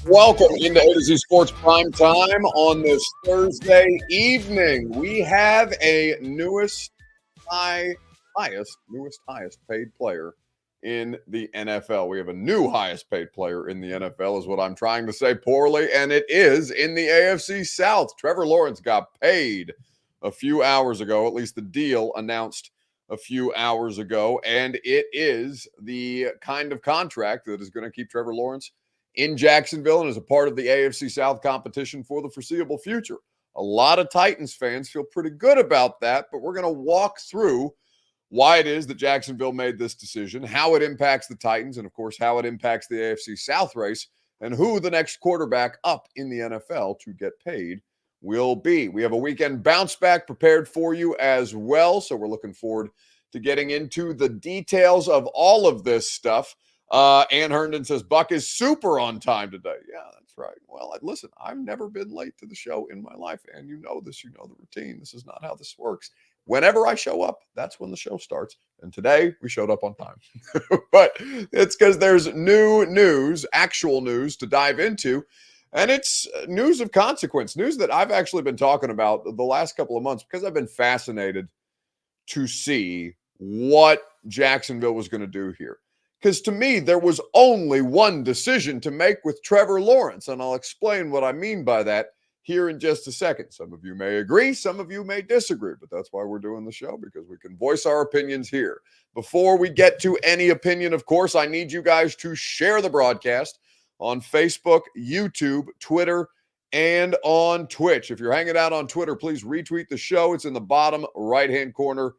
Welcome into A to Z Sports Prime Time on this Thursday evening. We have a newest highest paid player in the NFL. We have a new highest paid player in the NFL is what I'm trying to say poorly, and it is in the AFC South. Trevor Lawrence got paid a few hours ago, at least the deal announced a few hours ago, and it is the kind of contract that is going to keep Trevor Lawrence in Jacksonville and as a part of the AFC South competition for the foreseeable future. A lot of Titans fans feel pretty good about that, but we're going to walk through why it is that Jacksonville made this decision, how it impacts the Titans, and of course, how it impacts the AFC South race, and who the next quarterback up in the NFL to get paid will be. We have a weekend bounce back prepared for you as well, so we're looking forward to getting into the details of all of this stuff. Ann Herndon says, Buck is super on time today. Yeah, that's right. Well, listen, I've never been late to the show in my life, and you know this, you know the routine. This is not how this works. Whenever I show up, that's when the show starts. And today we showed up on time. But it's because there's new news, actual news to dive into. And it's news of consequence, news that I've actually been talking about the last couple of months because I've been fascinated to see what Jacksonville was going to do here. Because to me, there was only one decision to make with Trevor Lawrence, and I'll explain what I mean by that here in just a second. Some of you may agree, some of you may disagree, but that's why we're doing the show, because we can voice our opinions here. Before we get to any opinion, of course, I need you guys to share the broadcast on Facebook, YouTube, Twitter, and on Twitch. If you're hanging out on Twitter, please retweet the show. It's in the bottom right-hand corner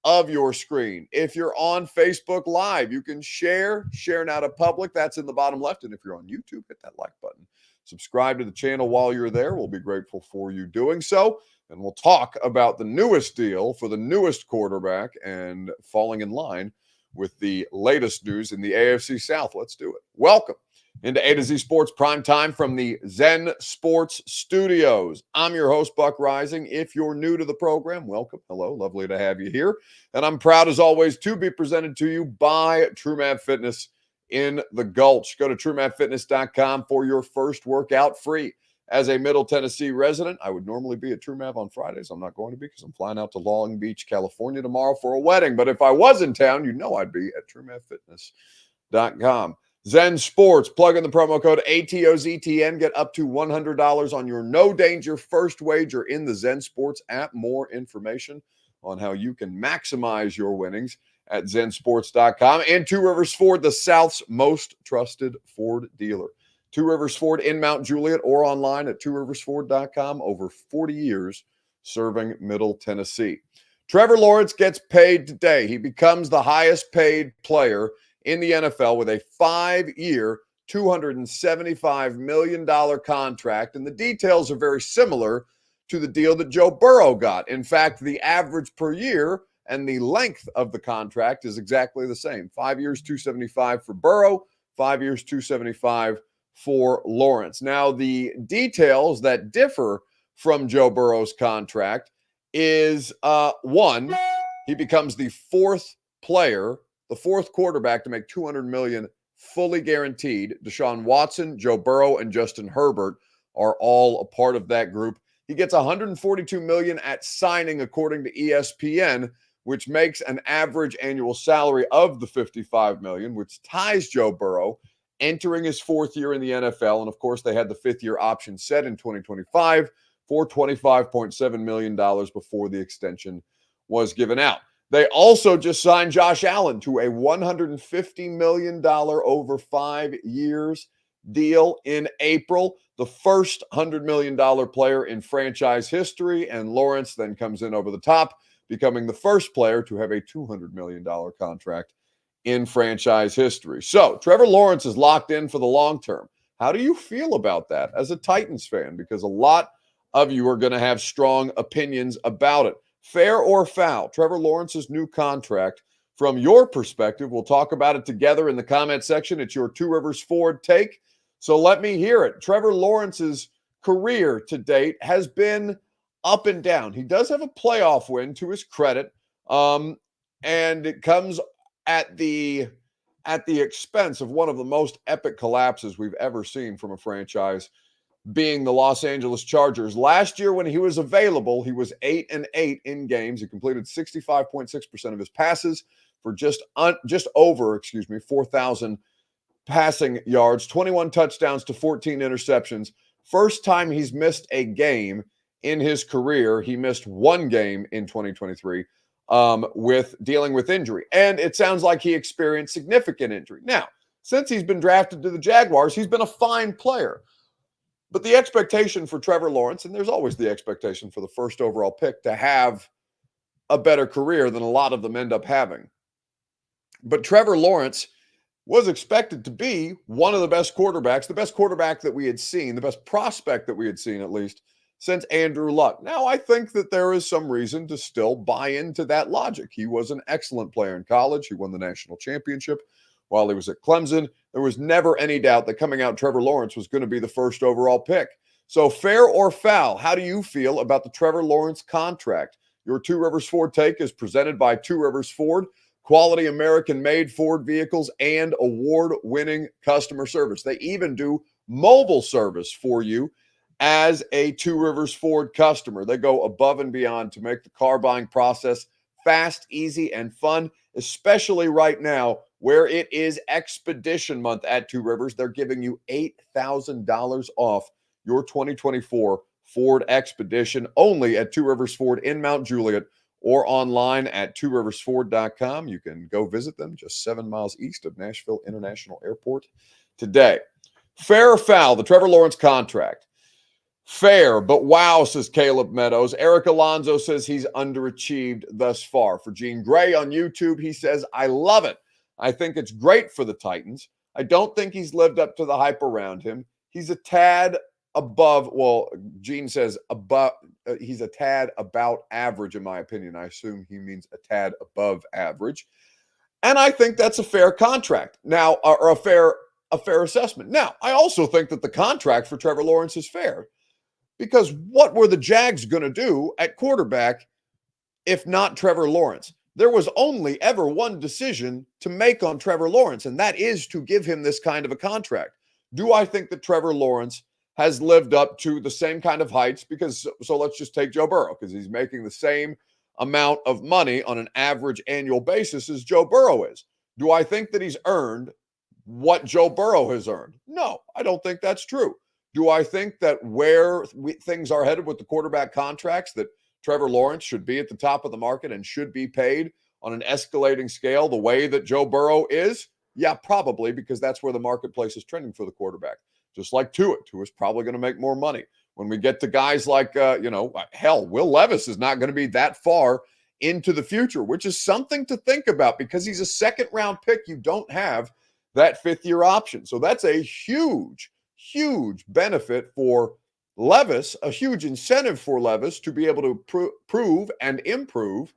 of your screen. If you're on Facebook Live, you can share now to public. That's in the bottom left. And if you're on YouTube, hit that like button. Subscribe to the channel while you're there. We'll be grateful for you doing so. And we'll talk about the newest deal for the newest quarterback and falling in line with the latest news in the AFC South. Let's do it. Welcome into A to Z Sports Prime Time from the Zen Sports Studios. I'm your host, Buck Rising. If you're new to the program, welcome. Hello, lovely to have you here. And I'm proud, as always, to be presented to you by TrueMav Fitness in the Gulch. Go to TrueMavFitness.com for your first workout free. As a Middle Tennessee resident, I would normally be at TrueMav on Fridays. I'm not going to be because I'm flying out to Long Beach, California tomorrow for a wedding. But if I was in town, you know I'd be at TrueMavFitness.com. Zen Sports, plug in the promo code ATOZTN, get up to $100 on your no danger first wager in the Zen Sports app. More information on how you can maximize your winnings at zensports.com. And Two Rivers Ford, the South's most trusted Ford dealer. Two Rivers Ford in Mount Juliet or online at tworiversford.com. Over 40 years serving Middle Tennessee. Trevor Lawrence gets paid today. He becomes the highest paid player in the NFL with a 5-year, $275 million contract. And the details are very similar to the deal that Joe Burrow got. In fact, the average per year and the length of the contract is exactly the same. 5 years, $275 for Burrow, 5 years, $275 for Lawrence. Now, the details that differ from Joe Burrow's contract is one, he becomes the fourth quarterback to make $200 million fully guaranteed. Deshaun Watson, Joe Burrow, and Justin Herbert are all a part of that group. He gets $142 million at signing, according to ESPN, which makes an average annual salary of the $55 million, which ties Joe Burrow entering his fourth year in the NFL. And of course, they had the fifth-year option set in 2025 for $25.7 million before the extension was given out. They also just signed Josh Allen to a $150 million over 5 years deal in April, the first $100 million player in franchise history. And Lawrence then comes in over the top, becoming the first player to have a $200 million contract in franchise history. So Trevor Lawrence is locked in for the long term. How do you feel about that as a Titans fan? Because a lot of you are going to have strong opinions about it. Fair or foul, Trevor Lawrence's new contract from your perspective. We'll talk about it together in the comment section. It's your Two Rivers Ford take. So let me hear it. Trevor Lawrence's career to date has been up and down. He does have a playoff win to his credit, and it comes at the at the expense of one of the most epic collapses we've ever seen from a franchise, being the Los Angeles Chargers. Last year when he was available, he was 8-8 in games. He completed 65.6% of his passes for just over 4,000 passing yards, 21 touchdowns to 14 interceptions. First time he's missed a game in his career. He missed one game in 2023 with dealing with injury. And it sounds like he experienced significant injury. Now, since he's been drafted to the Jaguars, he's been a fine player. But the expectation for Trevor Lawrence, and there's always the expectation for the first overall pick to have a better career than a lot of them end up having. But Trevor Lawrence was expected to be one of the best quarterbacks, the best quarterback that we had seen, the best prospect that we had seen at least since Andrew Luck. Now, I think that there is some reason to still buy into that logic. He was an excellent player in college. He won the national championship while he was at Clemson. There was never any doubt that coming out, Trevor Lawrence was going to be the first overall pick. So fair or foul, how do you feel about the Trevor Lawrence contract? Your Two Rivers Ford take is presented by Two Rivers Ford, quality American-made Ford vehicles and award-winning customer service. They even do mobile service for you as a Two Rivers Ford customer. They go above and beyond to make the car buying process fast, easy, and fun, especially right now where it is Expedition Month at Two Rivers. They're giving you $8,000 off your 2024 Ford Expedition only at Two Rivers Ford in Mount Juliet or online at tworiversford.com. You can go visit them just 7 miles east of Nashville International Airport today. Fair or foul, the Trevor Lawrence contract? Fair, but wow, says Caleb Meadows. Eric Alonso says he's underachieved thus far. For Gene Gray on YouTube, he says, I love it. I think it's great for the Titans. I don't think he's lived up to the hype around him. He's a tad above, well, Gene says above, he's a tad about average, in my opinion. I assume he means a tad above average. And I think that's a fair contract now, or a fair assessment. Now, I also think that the contract for Trevor Lawrence is fair, because what were the Jags going to do at quarterback if not Trevor Lawrence? There was only ever one decision to make on Trevor Lawrence, and that is to give him this kind of a contract. Do I think that Trevor Lawrence has lived up to the same kind of heights? Because, so let's just take Joe Burrow, because he's making the same amount of money on an average annual basis as Joe Burrow is. Do I think that he's earned what Joe Burrow has earned? No, I don't think that's true. Do I think that where things are headed with the quarterback contracts, that Trevor Lawrence should be at the top of the market and should be paid on an escalating scale the way that Joe Burrow is? Yeah, probably, because that's where the marketplace is trending for the quarterback. Just like Tua. Tua's probably going to make more money. When we get to guys like, hell, Will Levis is not going to be that far into the future, which is something to think about because he's a second-round pick. You don't have that fifth-year option. So that's a huge benefit for Levis, a huge incentive for Levis to be able to prove and improve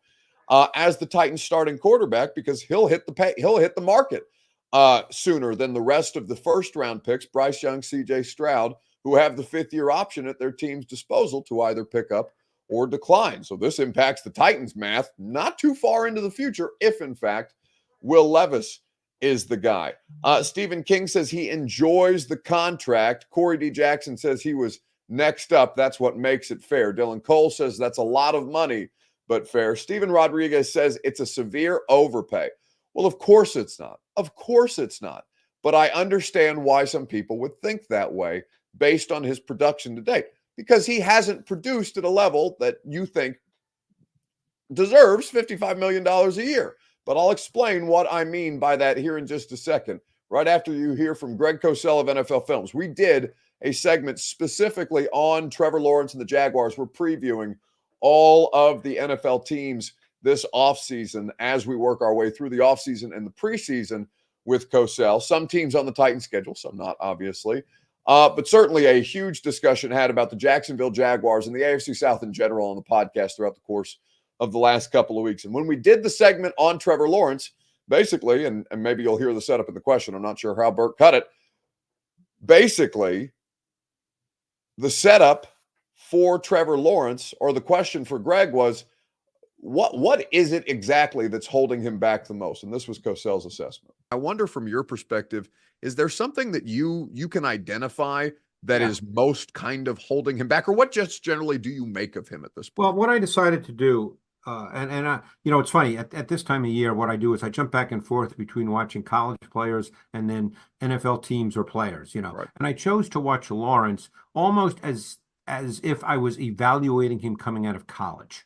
as the Titans starting quarterback, because he'll hit the market sooner than the rest of the first round picks, Bryce Young, CJ Stroud, who have the fifth-year option at their team's disposal to either pick up or decline. So this impacts the Titans' math not too far into the future if, in fact, Will Levis is the guy. Stephen King says he enjoys the contract. Corey D. Jackson says he was next up. That's what makes it fair. Dylan Cole says that's a lot of money, but fair. Steven Rodriguez says it's a severe overpay. Well, of course it's not. Of course it's not. But I understand why some people would think that way based on his production to date, because he hasn't produced at a level that you think deserves $55 million a year. But I'll explain what I mean by that here in just a second, right after you hear from Greg Cosell of NFL Films. We did a segment specifically on Trevor Lawrence and the Jaguars. We're previewing all of the NFL teams this offseason as we work our way through the offseason and the preseason with Cosell. Some teams on the Titans schedule, some not, obviously. But certainly a huge discussion had about the Jacksonville Jaguars and the AFC South in general on the podcast throughout the course of the last couple of weeks. And when we did the segment on Trevor Lawrence, basically, and maybe you'll hear the setup of the question, I'm not sure how Bert cut it. Basically, the setup for Trevor Lawrence, or the question for Greg, was, what is it exactly that's holding him back the most? And this was Cosell's assessment. I wonder from your perspective, is there something that you can identify that is most kind of holding him back, or what just generally do you make of him at this point? Well, what I decided to do, it's funny at this time of year, what I do is I jump back and forth between watching college players and then NFL teams or players, Right. and I chose to watch Lawrence almost as if I was evaluating him coming out of college.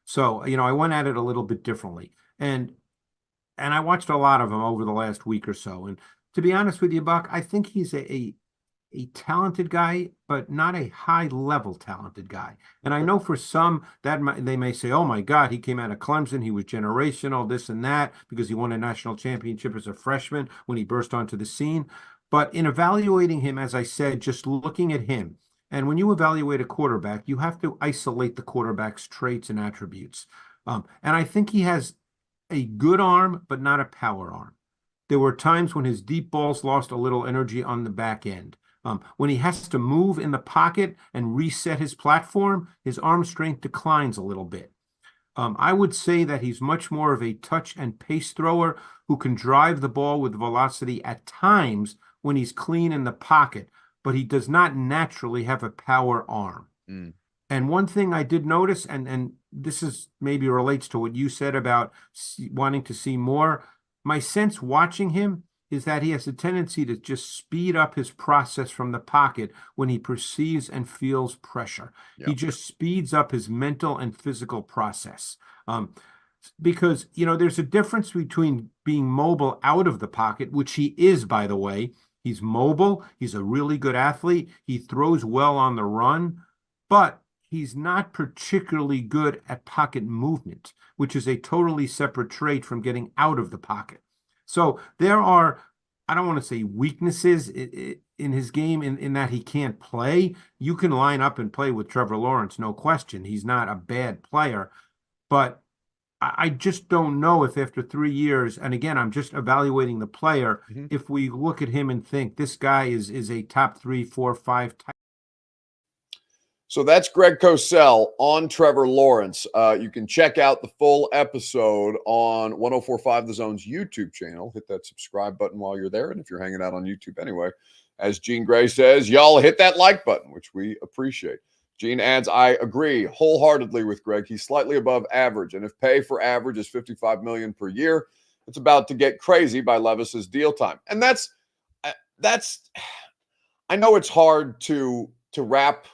So, I went at it a little bit differently, and I watched a lot of him over the last week or so. And to be honest with you, Buck, I think he's a talented guy, but not a high level talented guy. And I know for some that they may say, "Oh my God, he came out of Clemson, he was generational, this and that, because he won a national championship as a freshman when he burst onto the scene." But in evaluating him, as I said, just looking at him, and when you evaluate a quarterback, you have to isolate the quarterback's traits and attributes. And I think he has a good arm, but not a power arm. There were times when his deep balls lost a little energy on the back end. When he has to move in the pocket and reset his platform, his arm strength declines a little bit. I would say that he's much more of a touch and pace thrower who can drive the ball with velocity at times when he's clean in the pocket, but he does not naturally have a power arm. Mm. And one thing I did notice, and this is maybe relates to what you said about wanting to see more, my sense watching him is that he has a tendency to just speed up his process from the pocket when he perceives and feels pressure. Yeah. He just speeds up his mental and physical process. Because, there's a difference between being mobile out of the pocket, which he is, by the way. He's mobile. He's a really good athlete. He throws well on the run, but he's not particularly good at pocket movement, which is a totally separate trait from getting out of the pocket. So there are, I don't want to say weaknesses in his game in that he can't play. You can line up and play with Trevor Lawrence, no question. He's not a bad player, but I just don't know if after 3 years, and again, I'm just evaluating the player, if we look at him and think this guy is a top 3, 4, 5 type. So that's Greg Cosell on Trevor Lawrence. You can check out the full episode on 1045 The Zone's YouTube channel. Hit that subscribe button while you're there. And if you're hanging out on YouTube anyway, as Gene Gray says, y'all hit that like button, which we appreciate. Gene adds, I agree wholeheartedly with Greg. He's slightly above average. And if pay for average is $55 million per year, it's about to get crazy by Levis's deal time. And that's I know it's hard to wrap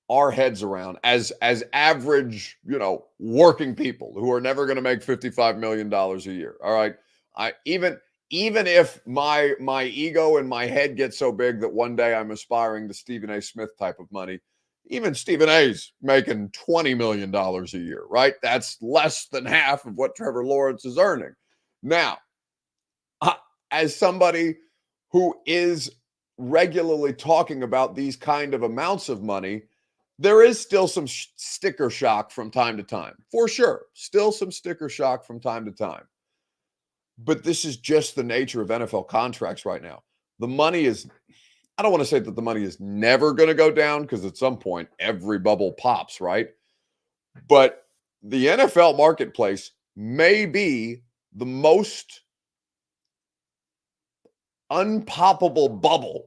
our heads around as average, working people who are never going to make $55 million a year. All right. Even if my ego and my head get so big that one day I'm aspiring to Stephen A. Smith type of money, even Stephen A's making $20 million a year, right? That's less than half of what Trevor Lawrence is earning. Now, as somebody who is regularly talking about these kind of amounts of money, there is still some sticker shock from time to time, for sure. Still some sticker shock from time to time. But this is just the nature of NFL contracts right now. The money is, I don't want to say that the money is never going to go down because at some point every bubble pops, right? But the NFL marketplace may be the most unpoppable bubble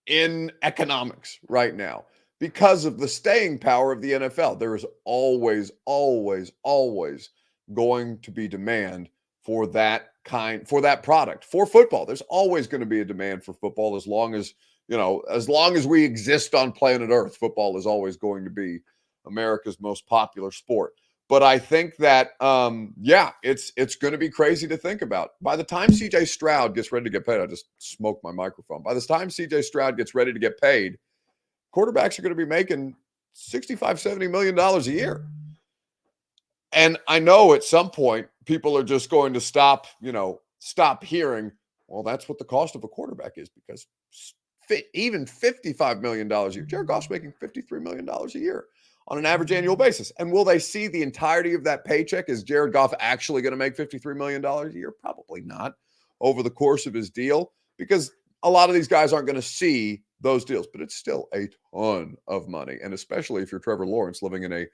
in economics right now, because of the staying power of the NFL. There is always, always, always going to be demand for that product, for football. There's always going to be a demand for football as long as we exist on planet Earth. Football is always going to be America's most popular sport. But I think that, it's going to be crazy to think about. By the time CJ Stroud gets ready to get paid, I just smoked my microphone. By the time CJ Stroud gets ready to get paid, quarterbacks are going to be making $65, $70 million a year. And I know at some point people are just going to stop hearing, well, that's what the cost of a quarterback is, because even $55 million a year, Jared Goff's making $53 million a year on an average annual basis. And will they see the entirety of that paycheck? Is Jared Goff actually going to make $53 million a year? Probably not over the course of his deal, because a lot of these guys aren't going to see those deals, but it's still a ton of money. And especially if you're Trevor Lawrence living in a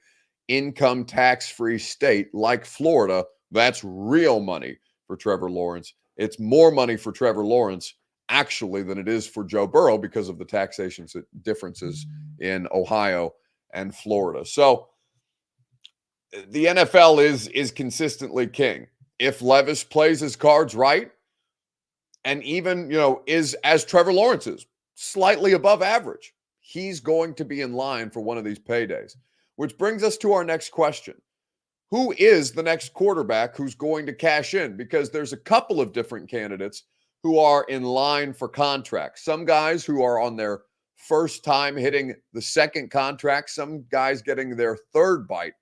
income tax-free state like Florida, that's real money for Trevor Lawrence it's more money for Trevor Lawrence actually than it is for Joe Burrow because of the taxation differences in Ohio and Florida. So the NFL is consistently king. If Levis plays his cards right, and even, is as Trevor Lawrence is, slightly above average, he's going to be in line for one of these paydays. Which brings us to our next question. Who is the next quarterback who's going to cash in? Because there's a couple of different candidates who are in line for contracts. Some guys who are on their first time hitting the second contract, some guys getting their third bite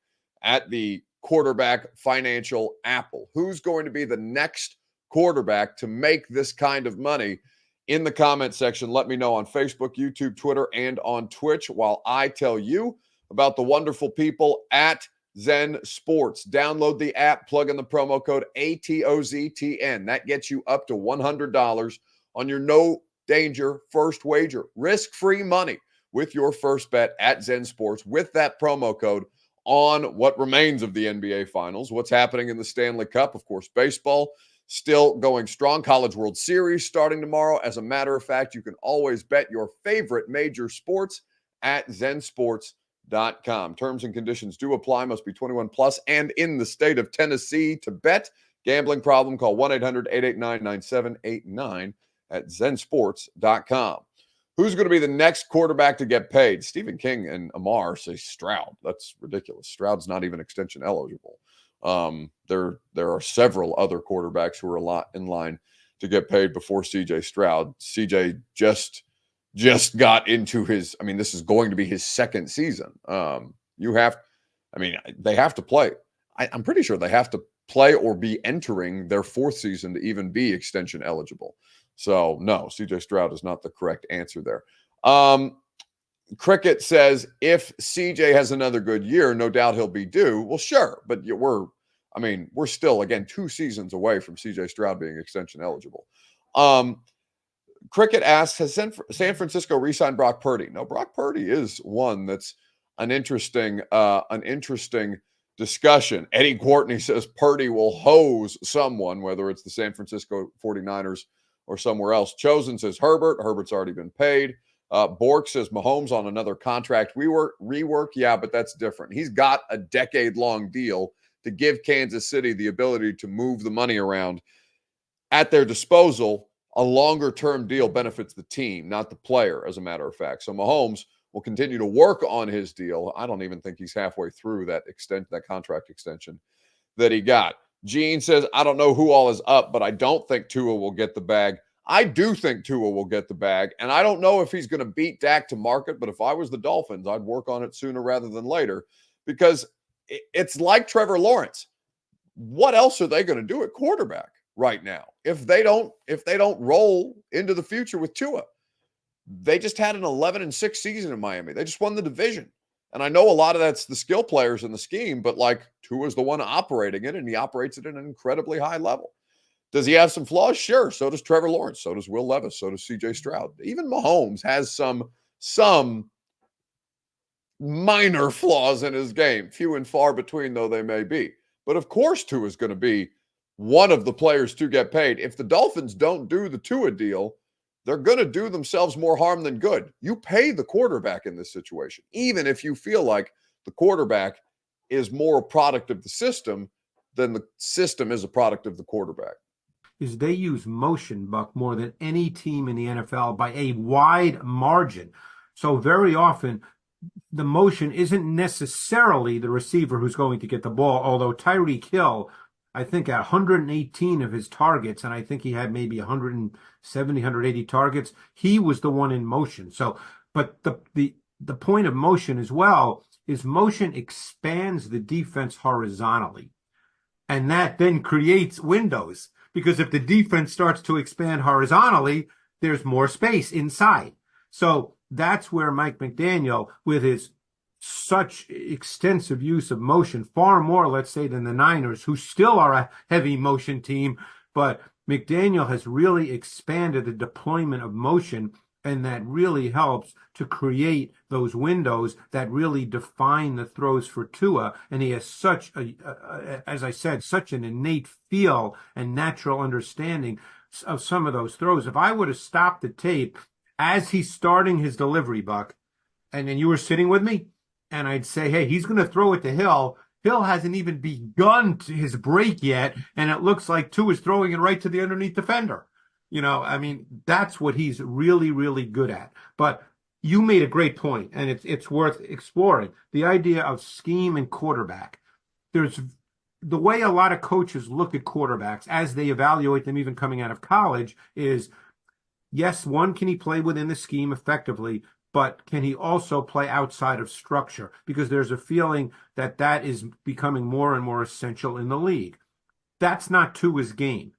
at the quarterback financial apple. Who's going to be the next quarterback to make this kind of money? In the comment section, let me know on Facebook, YouTube, Twitter, and on Twitch while I tell you about the wonderful people at Zen Sports. Download the app, plug in the promo code ATOZTN. That gets you up to $100 on your no danger first wager. Risk-free money with your first bet at Zen Sports with that promo code on what remains of the NBA Finals, what's happening in the Stanley Cup, of course, baseball still going strong. College World Series starting tomorrow. As a matter of fact, you can always bet your favorite major sports at zensports.com. Terms and conditions do apply. Must be 21 plus and in the state of Tennessee to bet. Gambling problem? Call 1-800-889-9789 at zensports.com. Who's going to be the next quarterback to get paid? Stephen King and Amar say Stroud. That's ridiculous. Stroud's not even extension eligible. There are several other quarterbacks who are a lot in line to get paid before CJ Stroud. CJ just got into his, this is going to be his second season. They have to play. I'm pretty sure they have to play or be entering their fourth season to even be extension eligible. So no, CJ Stroud is not the correct answer there. Cricket says, if CJ has another good year, no doubt he'll be due. Well, sure, but we're still, again, 2 seasons away from CJ Stroud being extension eligible. Cricket asks, has San Francisco re-signed Brock Purdy? No, Brock Purdy is one that's an interesting discussion. Eddie Courtney says Purdy will hose someone, whether it's the San Francisco 49ers or somewhere else. Chosen says Herbert. Herbert's already been paid. Bork says Mahomes on another contract rework. Yeah, but that's different. He's got a decade-long deal to give Kansas City the ability to move the money around at their disposal. A longer-term deal benefits the team, not the player, as a matter of fact. So Mahomes will continue to work on his deal. I don't even think he's halfway through that contract extension that he got. Gene says, I don't know who all is up, but I don't think Tua will get the bag. I do think Tua will get the bag, and I don't know if he's going to beat Dak to market, but if I was the Dolphins, I'd work on it sooner rather than later because it's like Trevor Lawrence. What else are they going to do at quarterback right now if they don't roll into the future with Tua? They just had an 11-6 season in Miami. They just won the division. And I know a lot of that's the skill players in the scheme, but Tua's the one operating it, and he operates it at an incredibly high level. Does he have some flaws? Sure. So does Trevor Lawrence. So does Will Levis. So does CJ Stroud. Even Mahomes has some minor flaws in his game. Few and far between, though they may be. But of course, Tua is going to be one of the players to get paid. If the Dolphins don't do the Tua deal, they're going to do themselves more harm than good. You pay the quarterback in this situation, even if you feel like the quarterback is more a product of the system than the system is a product of the quarterback. Is they use motion, Buck, more than any team in the NFL by a wide margin. So very often, the motion isn't necessarily the receiver who's going to get the ball, although Tyreek Hill, I think at 118 of his targets, and I think he had maybe 170, 180 targets, he was the one in motion. So, but the point of motion as well is motion expands the defense horizontally, and that then creates windows. Because if the defense starts to expand horizontally, there's more space inside. So that's where Mike McDaniel, with his such extensive use of motion, far more, let's say, than the Niners, who still are a heavy motion team, but McDaniel has really expanded the deployment of motion And that really helps to create those windows that really define the throws for Tua. And he has such as I said, such an innate feel and natural understanding of some of those throws. If I would have stopped the tape as he's starting his delivery, Buck, and then you were sitting with me, and I'd say, hey, he's going to throw it to Hill. Hill hasn't even begun his break yet, and it looks like Tua's throwing it right to the underneath defender. I mean, that's what he's really, really good at. But you made a great point, and it's worth exploring. The idea of scheme and quarterback. There's the way a lot of coaches look at quarterbacks as they evaluate them even coming out of college is, yes, one, can he play within the scheme effectively? But can he also play outside of structure? Because there's a feeling that that is becoming more and more essential in the league. That's not Tua's game.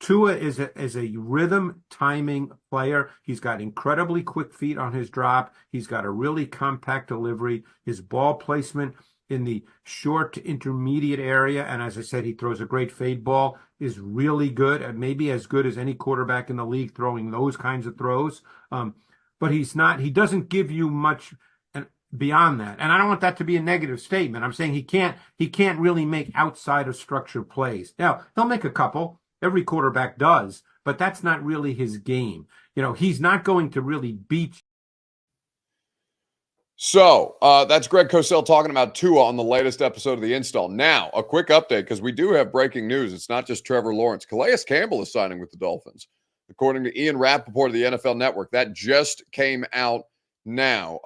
Tua is a rhythm timing player. He's got incredibly quick feet on his drop. He's got a really compact delivery. His ball placement in the short to intermediate area, and as I said, he throws a great fade ball, is really good, and maybe as good as any quarterback in the league throwing those kinds of throws. But he doesn't give you much beyond that. And I don't want that to be a negative statement. I'm saying he can't really make outside of structure plays. Now, he'll make a couple. Every quarterback does, but that's not really his game. He's not going to really beat you. So that's Greg Cosell talking about Tua on the latest episode of The Install. Now, a quick update, because we do have breaking news. It's not just Trevor Lawrence. Calais Campbell is signing with the Dolphins. According to Ian Rappaport of the NFL Network, that just came out now.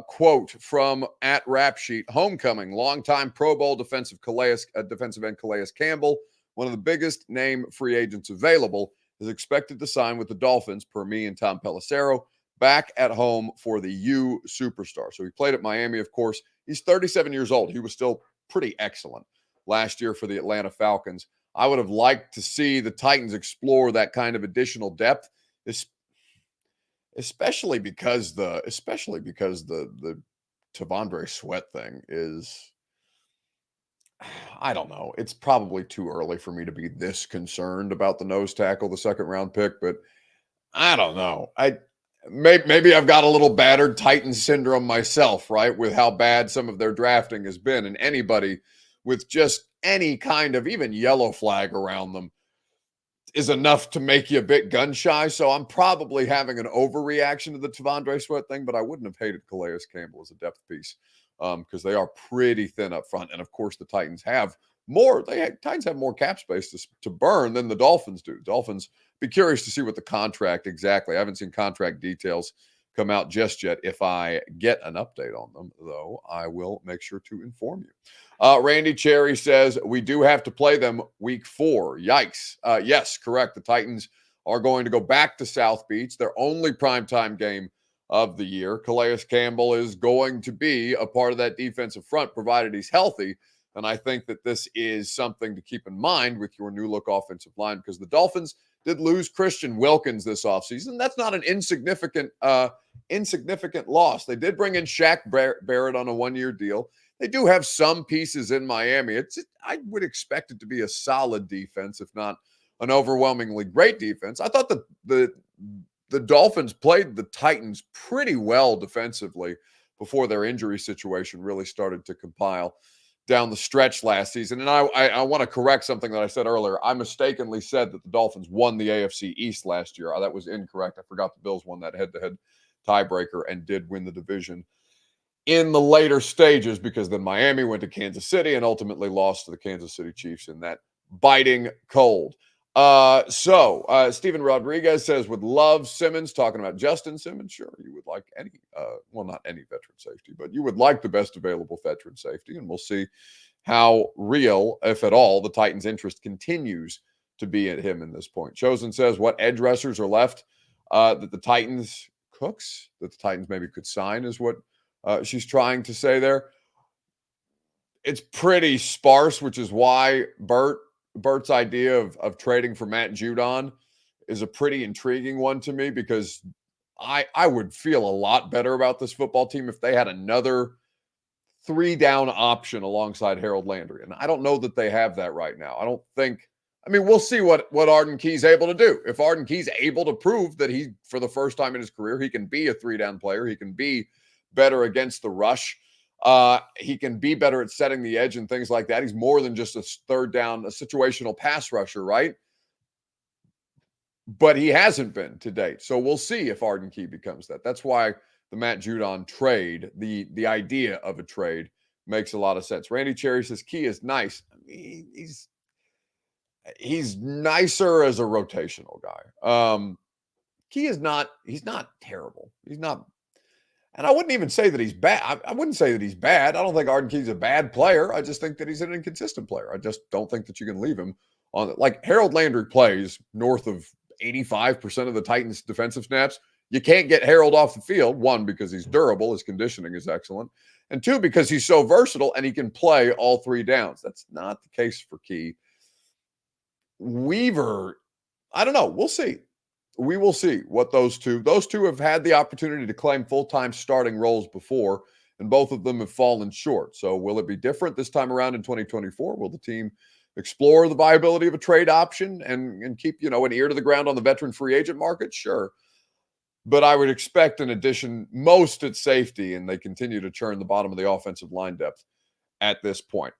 Quote from @RapSheet: homecoming, longtime Pro Bowl defensive end Calais Campbell, one of the biggest name free agents available, is expected to sign with the Dolphins, per me and Tom Pelissero, back at home for the U superstar. So he played at Miami, of course. He's 37 years old. He was still pretty excellent last year for the Atlanta Falcons. I would have liked to see the Titans explore that kind of additional depth, especially because the Tavondre Sweat thing is, I don't know. It's probably too early for me to be this concerned about the nose tackle, the second round pick, but I don't know. Maybe I've got a little battered Titans syndrome myself, right? With how bad some of their drafting has been, and anybody with just any kind of even yellow flag around them is enough to make you a bit gun shy. So I'm probably having an overreaction to the Tavondre Sweat thing, but I wouldn't have hated Calais Campbell as a depth piece because they are pretty thin up front. And of course, the Titans have more. Titans have more cap space to burn than the Dolphins do. Dolphins, be curious to see what the contract exactly. I haven't seen contract details come out just yet. If I get an update on them, though, I will make sure to inform you. Randy Cherry says, we do have to play them week 4. Yikes. Yes, correct. The Titans are going to go back to South Beach, their only primetime game of the year. Calais Campbell is going to be a part of that defensive front, provided he's healthy. And I think that this is something to keep in mind with your new look offensive line, because the Dolphins did lose Christian Wilkins this offseason. That's not an insignificant loss. They did bring in Shaq Barrett on a 1-year deal. They do have some pieces in Miami. I would expect it to be a solid defense, if not an overwhelmingly great defense. I thought that the Dolphins played the Titans pretty well defensively before their injury situation really started to compile down the stretch last season. And I want to correct something that I said earlier. I mistakenly said that the Dolphins won the AFC East last year. That was incorrect. I forgot the Bills won that head-to-head tiebreaker and did win the division in the later stages, because then Miami went to Kansas City and ultimately lost to the Kansas City Chiefs in that biting cold. Steven Rodriguez says, would love Simmons, talking about Justin Simmons. Sure, you would like any, not any veteran safety, but you would like the best available veteran safety, and we'll see how real, if at all, the Titans' interest continues to be at him in this point. Chosen says, what edge rushers are left that the Titans maybe could sign, is what she's trying to say there. It's pretty sparse, which is why Bert's idea of trading for Matt Judon is a pretty intriguing one to me, because I would feel a lot better about this football team if they had another 3-down option alongside Harold Landry. And I don't know that they have that right now. I don't think I mean, we'll see what Arden Key's able to do. If Arden Key's able to prove that he, for the first time in his career, he can be a 3-down player, he can be better against the rush, he can be better at setting the edge and things like that. He's more than just a third down, a situational pass rusher, right? But he hasn't been to date. So we'll see if Arden Key becomes that. That's why the Matt Judon trade, the idea of a trade, makes a lot of sense. Randy Cherry says Key is nice. I mean, he's nicer as a rotational guy. Key is not, he's not terrible. He's not, and I wouldn't even say that he's bad. I wouldn't say that he's bad. I don't think Arden Key's a bad player. I just think that he's an inconsistent player. I just don't think that you can leave him on it. Like Harold Landry plays north of 85% of the Titans' defensive snaps. You can't get Harold off the field, one, because he's durable, his conditioning is excellent, and two, because he's so versatile and he can play all 3 downs. That's not the case for Key. Weaver, I don't know. We'll see. We will see what those two have had the opportunity to claim full-time starting roles before, and both of them have fallen short. So will it be different this time around in 2024? Will the team explore the viability of a trade option and keep, an ear to the ground on the veteran free agent market? Sure. But I would expect an addition most at safety, and they continue to churn the bottom of the offensive line depth at this point.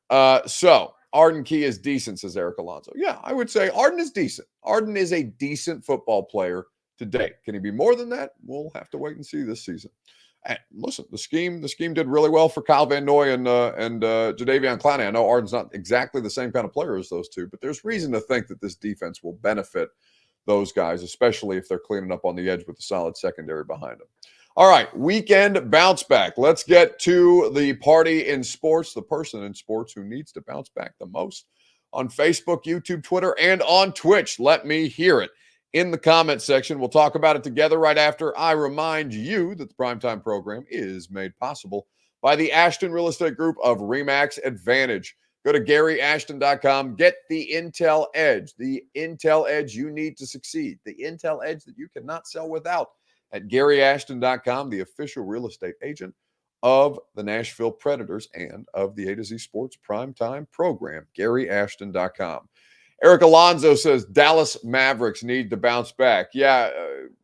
So Arden Key is decent, says Eric Alonso. Yeah, I would say Arden is decent. Arden is a decent football player to date. Can he be more than that? We'll have to wait and see this season. And listen, the scheme did really well for Kyle Van Noy and Jadeveon Clowney. I know Arden's not exactly the same kind of player as those two, but there's reason to think that this defense will benefit those guys, especially if they're cleaning up on the edge with a solid secondary behind them. All right, weekend bounce back. Let's get to the party in sports, the person in sports who needs to bounce back the most on Facebook, YouTube, Twitter, and on Twitch. Let me hear it in the comment section. We'll talk about it together right after I remind you that the Primetime program is made possible by the Ashton Real Estate Group of RE/MAX Advantage. Go to GaryAshton.com. Get the Intel Edge you need to succeed, the Intel Edge that you cannot sell without at GaryAshton.com, the official real estate agent of the Nashville Predators and of the A to Z Sports Primetime program, GaryAshton.com. Eric Alonso says Dallas Mavericks need to bounce back. Yeah,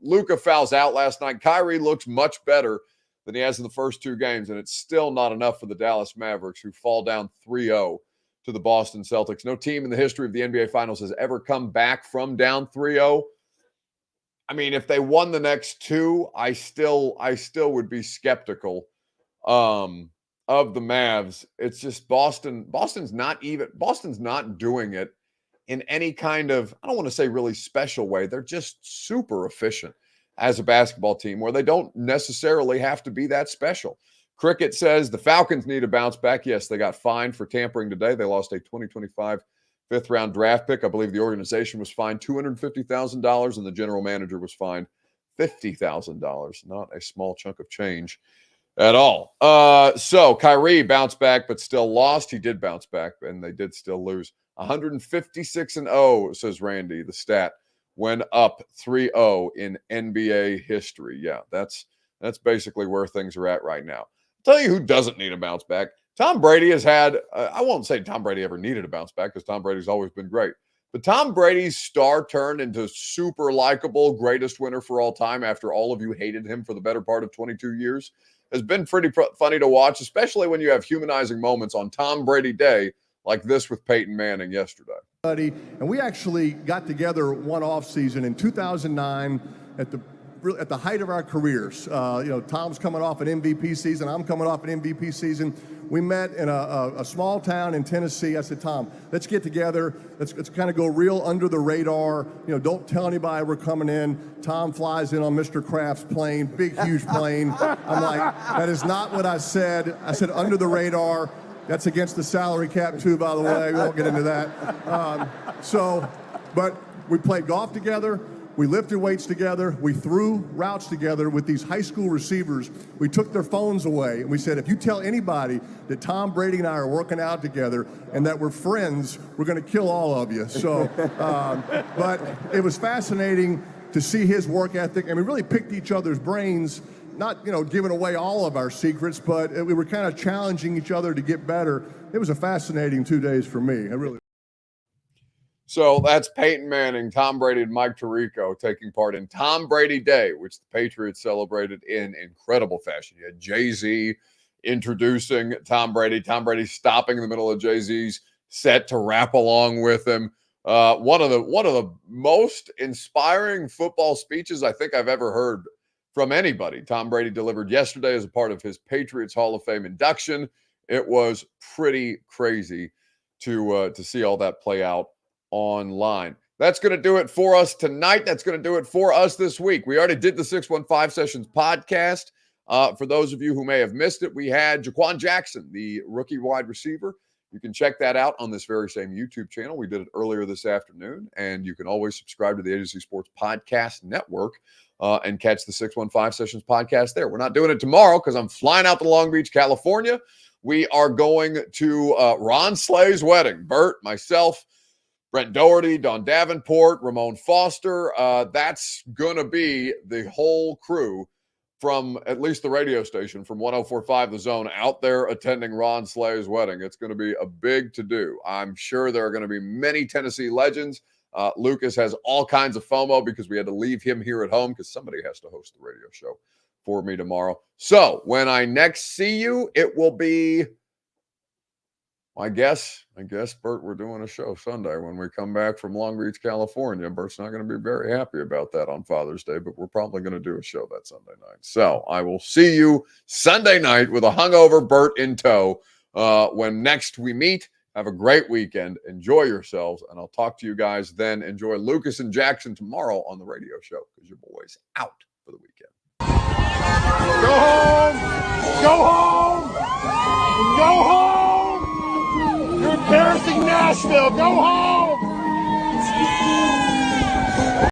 Luka fouls out last night. Kyrie looks much better than he has in the first 2 games, and it's still not enough for the Dallas Mavericks, who fall down 3-0 to the Boston Celtics. No team in the history of the NBA Finals has ever come back from down 3-0. I mean, if they won the next 2, I still would be skeptical of the Mavs. It's just Boston's not doing it in any kind of, I don't want to say really special way. They're just super efficient as a basketball team where they don't necessarily have to be that special. Cricket says the Falcons need a bounce back. Yes, they got fined for tampering today. They lost a 2025 fifth-round draft pick. I believe the organization was fined $250,000 and the general manager was fined $50,000. Not a small chunk of change at all. So Kyrie bounced back but still lost. He did bounce back, and they did still lose. 156-0, says Randy. The stat went up 3-0 in NBA history. Yeah, that's basically where things are at right now. I'll tell you who doesn't need a bounce back. Tom Brady has had, I won't say Tom Brady ever needed a bounce back because Tom Brady's always been great. But Tom Brady's star turn into super likable, greatest winner for all time after all of you hated him for the better part of 22 years has been pretty funny to watch, especially when you have humanizing moments on Tom Brady Day like this with Peyton Manning yesterday. And we actually got together one off season in 2009 at the height of our careers. Tom's coming off an MVP season. I'm coming off an MVP season. We met in a small town in Tennessee. I said, Tom, let's get together. Let's kind of go real under the radar. Don't tell anybody we're coming in. Tom flies in on Mr. Kraft's plane, big, huge plane. I'm like, that is not what I said. I said under the radar. That's against the salary cap, too, by the way. We won't get into that. But we played golf together. We lifted weights together. We threw routes together with these high school receivers. We took their phones away, and we said, if you tell anybody that Tom Brady and I are working out together and that we're friends, we're going to kill all of you. So, but it was fascinating to see his work ethic, and we really picked each other's brains, not, giving away all of our secrets, but we were kind of challenging each other to get better. It was a fascinating 2 days for me. So that's Peyton Manning, Tom Brady, and Mike Tirico taking part in Tom Brady Day, which the Patriots celebrated in incredible fashion. You had Jay-Z introducing Tom Brady stopping in the middle of Jay-Z's set to rap along with him. One of the most inspiring football speeches I think I've ever heard from anybody. Tom Brady delivered yesterday as a part of his Patriots Hall of Fame induction. It was pretty crazy to see all that play out online. That's going to do it for us tonight. That's going to do it for us this week. We already did the 615 Sessions podcast. For those of you who may have missed it, we had Jaquan Jackson, the rookie wide receiver. You can check that out on this very same YouTube channel. We did it earlier this afternoon, and you can always subscribe to the AFC Sports Podcast Network and catch the 615 Sessions podcast there. We're not doing it tomorrow because I'm flying out to Long Beach, California. We are going to Ron Slay's wedding. Bert, myself, Brent Doherty, Don Davenport, Ramon Foster. That's going to be the whole crew from at least the radio station from 104.5 The Zone out there attending Ron Slay's wedding. It's going to be a big to-do. I'm sure there are going to be many Tennessee legends. Lucas has all kinds of FOMO because we had to leave him here at home because somebody has to host the radio show for me tomorrow. So when I next see you, it will be, I guess, Bert, we're doing a show Sunday when we come back from Long Beach, California. Bert's not going to be very happy about that on Father's Day, but we're probably going to do a show that Sunday night. So I will see you Sunday night with a hungover Bert in tow when next we meet. Have a great weekend. Enjoy yourselves, and I'll talk to you guys then. Enjoy Lucas and Jackson tomorrow on the radio show because your boy's out for the weekend. Go home! Go home! Go home! You're embarrassing Nashville! Go home!